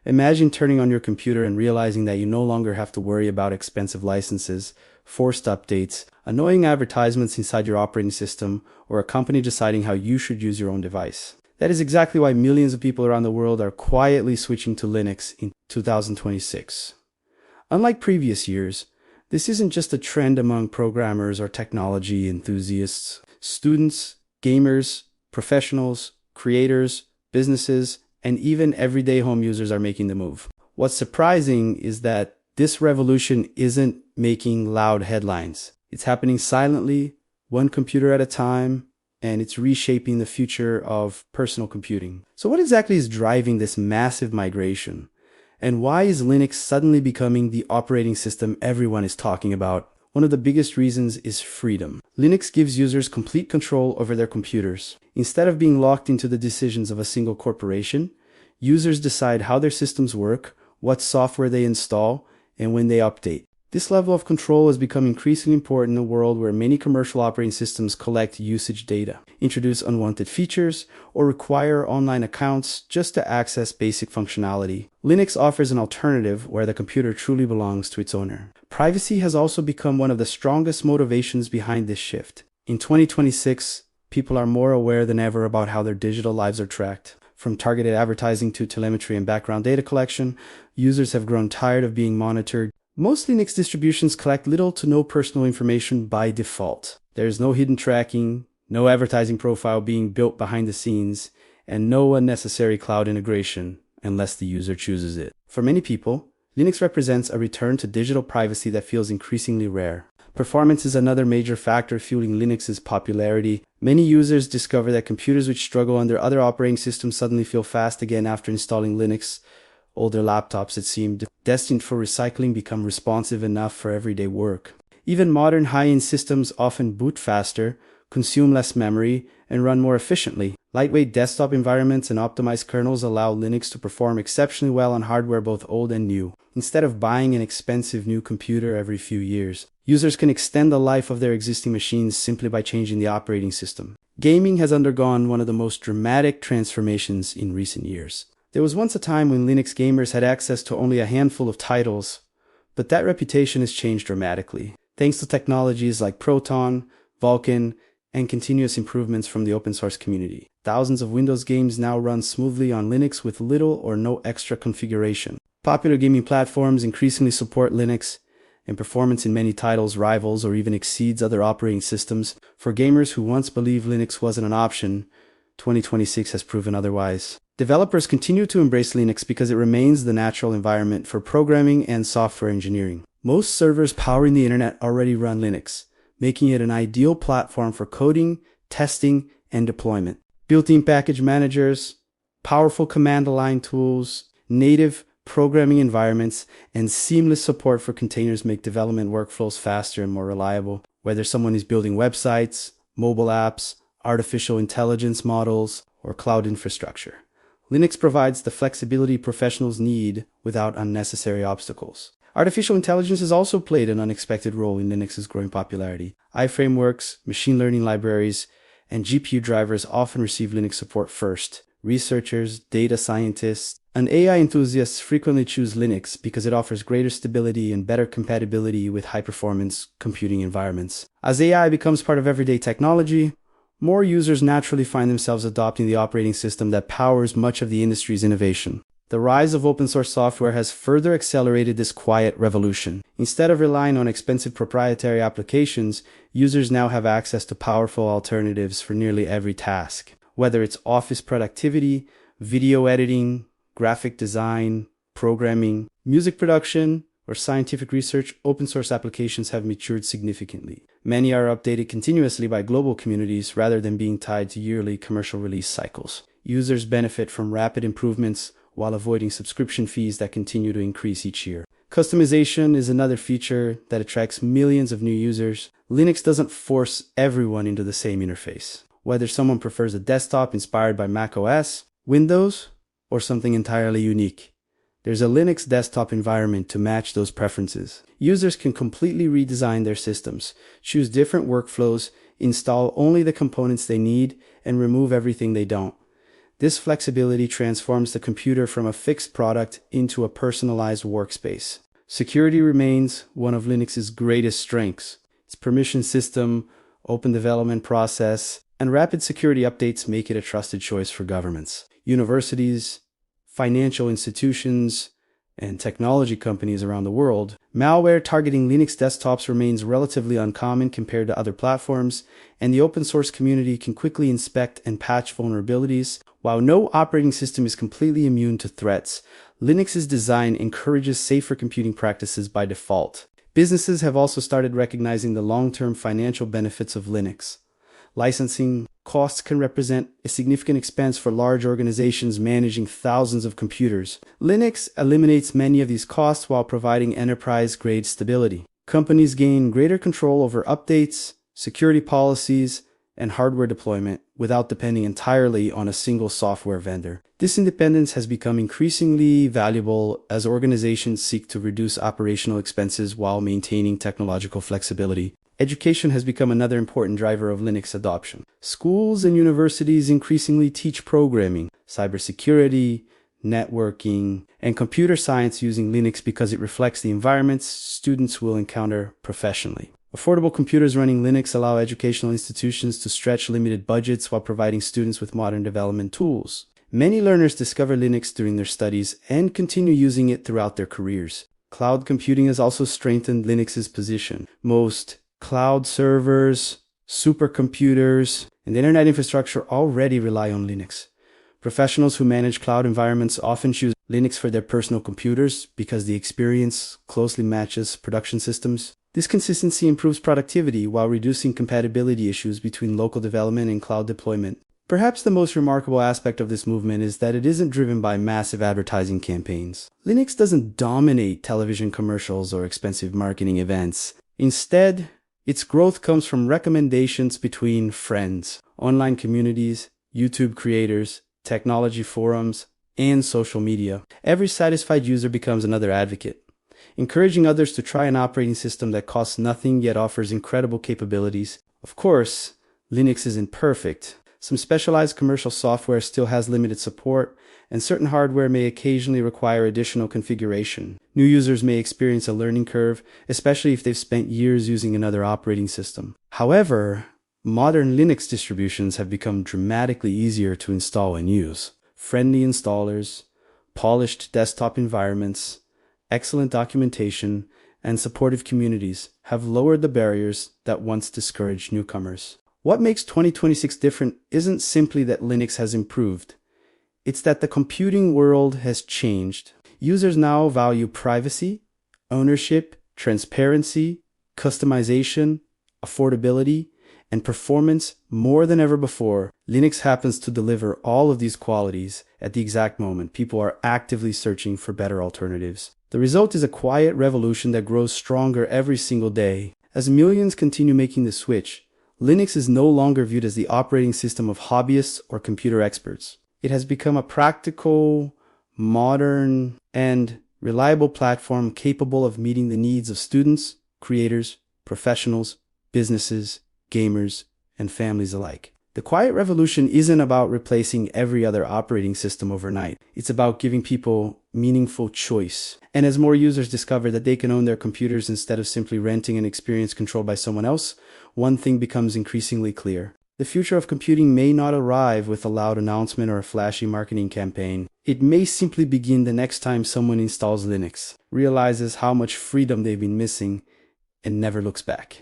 Imagine turning on your computer and realizing that you no longer have to worry about expensive licenses, forced updates, annoying advertisements inside your operating system, or a company deciding how you should use your own device. That is exactly why millions of people around the world are quietly switching to Linux in 2026. Unlike previous years, this isn't just a trend among programmers or technology enthusiasts. Students, gamers, professionals, creators, businesses, and even everyday home users are making the move. What's surprising is that this revolution isn't making loud headlines. It's happening silently, one computer at a time, and it's reshaping the future of personal computing. So what exactly is driving this massive migration? And why is Linux suddenly becoming the operating system everyone is talking about? One of the biggest reasons is freedom. Linux gives users complete control over their computers. Instead of being locked into the decisions of a single corporation, users decide how their systems work, what software they install, and when they update. This level of control has become increasingly important in a world where many commercial operating systems collect usage data, introduce unwanted features, or require online accounts just to access basic functionality. Linux offers an alternative where the computer truly belongs to its owner. Privacy has also become one of the strongest motivations behind this shift. In 2026, people are more aware than ever about how their digital lives are tracked. From targeted advertising to telemetry and background data collection, users have grown tired of being monitored. Most Linux distributions collect little to no personal information by default. There is no hidden tracking, no advertising profile being built behind the scenes, and no unnecessary cloud integration unless the user chooses it. For many people, Linux represents a return to digital privacy that feels increasingly rare. Performance is another major factor fueling Linux's popularity. Many users discover that computers which struggle under other operating systems suddenly feel fast again after installing Linux. Older laptops that seemed destined for recycling become responsive enough for everyday work. Even modern high-end systems often boot faster, consume less memory, and run more efficiently. Lightweight desktop environments and optimized kernels allow Linux to perform exceptionally well on hardware both old and new. Instead of buying an expensive new computer every few years, users can extend the life of their existing machines simply by changing the operating system. Gaming has undergone one of the most dramatic transformations in recent years. There was once a time when Linux gamers had access to only a handful of titles, but that reputation has changed dramatically. Thanks to technologies like Proton, Vulkan, and continuous improvements from the open source community, thousands of Windows games now run smoothly on Linux with little or no extra configuration. Popular gaming platforms increasingly support Linux, and performance in many titles rivals or even exceeds other operating systems. For gamers who once believed Linux wasn't an option, 2026 has proven otherwise. Developers continue to embrace Linux because it remains the natural environment for programming and software engineering. Most servers powering the internet already run Linux, making it an ideal platform for coding, testing, and deployment. Built-in package managers, powerful command-line tools, native programming environments, and seamless support for containers make development workflows faster and more reliable. Whether someone is building websites, mobile apps, artificial intelligence models, or cloud infrastructure, Linux provides the flexibility professionals need without unnecessary obstacles. Artificial intelligence has also played an unexpected role in Linux's growing popularity. iframeworks, machine learning libraries, and GPU drivers often receive Linux support first. Researchers, data scientists, and AI enthusiasts frequently choose Linux because it offers greater stability and better compatibility with high-performance computing environments. As AI becomes part of everyday technology, more users naturally find themselves adopting the operating system that powers much of the industry's innovation. The rise of open source software has further accelerated this quiet revolution. Instead of relying on expensive proprietary applications, users now have access to powerful alternatives for nearly every task. Whether it's office productivity, video editing, graphic design, programming, music production, or scientific research, open source applications have matured significantly. Many are updated continuously by global communities rather than being tied to yearly commercial release cycles. Users benefit from rapid improvements while avoiding subscription fees that continue to increase each year. Customization is another feature that attracts millions of new users. Linux doesn't force everyone into the same interface. Whether someone prefers a desktop inspired by macOS, Windows, or something entirely unique, there's a Linux desktop environment to match those preferences. Users can completely redesign their systems, choose different workflows, install only the components they need, and remove everything they don't. This flexibility transforms the computer from a fixed product into a personalized workspace. Security remains one of Linux's greatest strengths. Its permission system, open development process, and rapid security updates make it a trusted choice for governments, universities, financial institutions, and technology companies around the world. Malware targeting Linux desktops remains relatively uncommon compared to other platforms, and the open source community can quickly inspect and patch vulnerabilities. While no operating system is completely immune to threats, Linux's design encourages safer computing practices by default. Businesses have also started recognizing the long-term financial benefits of Linux. Licensing costs can represent a significant expense for large organizations managing thousands of computers. Linux eliminates many of these costs while providing enterprise-grade stability. Companies gain greater control over updates, security policies, and hardware deployment without depending entirely on a single software vendor. This independence has become increasingly valuable as organizations seek to reduce operational expenses while maintaining technological flexibility. Education has become another important driver of Linux adoption. Schools and universities increasingly teach programming, cybersecurity, networking, and computer science using Linux because it reflects the environments students will encounter professionally. Affordable computers running Linux allow educational institutions to stretch limited budgets while providing students with modern development tools. Many learners discover Linux during their studies and continue using it throughout their careers. Cloud computing has also strengthened Linux's position. Most cloud servers, supercomputers, and internet infrastructure already rely on Linux. Professionals who manage cloud environments often choose Linux for their personal computers because the experience closely matches production systems. This consistency improves productivity while reducing compatibility issues between local development and cloud deployment. Perhaps the most remarkable aspect of this movement is that it isn't driven by massive advertising campaigns. Linux doesn't dominate television commercials or expensive marketing events. Instead, its growth comes from recommendations between friends, online communities, YouTube creators, technology forums, and social media. Every satisfied user becomes another advocate, encouraging others to try an operating system that costs nothing yet offers incredible capabilities. Of course, Linux isn't perfect. Some specialized commercial software still has limited support, and certain hardware may occasionally require additional configuration. New users may experience a learning curve, especially if they've spent years using another operating system. However, modern Linux distributions have become dramatically easier to install and use. Friendly installers, polished desktop environments, excellent documentation, and supportive communities have lowered the barriers that once discouraged newcomers. What makes 2026 different isn't simply that Linux has improved. It's that the computing world has changed. Users now value privacy, ownership, transparency, customization, affordability, and performance more than ever before. Linux happens to deliver all of these qualities at the exact moment people are actively searching for better alternatives. The result is a quiet revolution that grows stronger every single day. As millions continue making the switch, Linux is no longer viewed as the operating system of hobbyists or computer experts. It has become a practical, modern, and reliable platform capable of meeting the needs of students, creators, professionals, businesses, gamers, and families alike. The quiet revolution isn't about replacing every other operating system overnight. It's about giving people meaningful choice. And as more users discover that they can own their computers instead of simply renting an experience controlled by someone else, one thing becomes increasingly clear. The future of computing may not arrive with a loud announcement or a flashy marketing campaign. It may simply begin the next time someone installs Linux, realizes how much freedom they've been missing, and never looks back.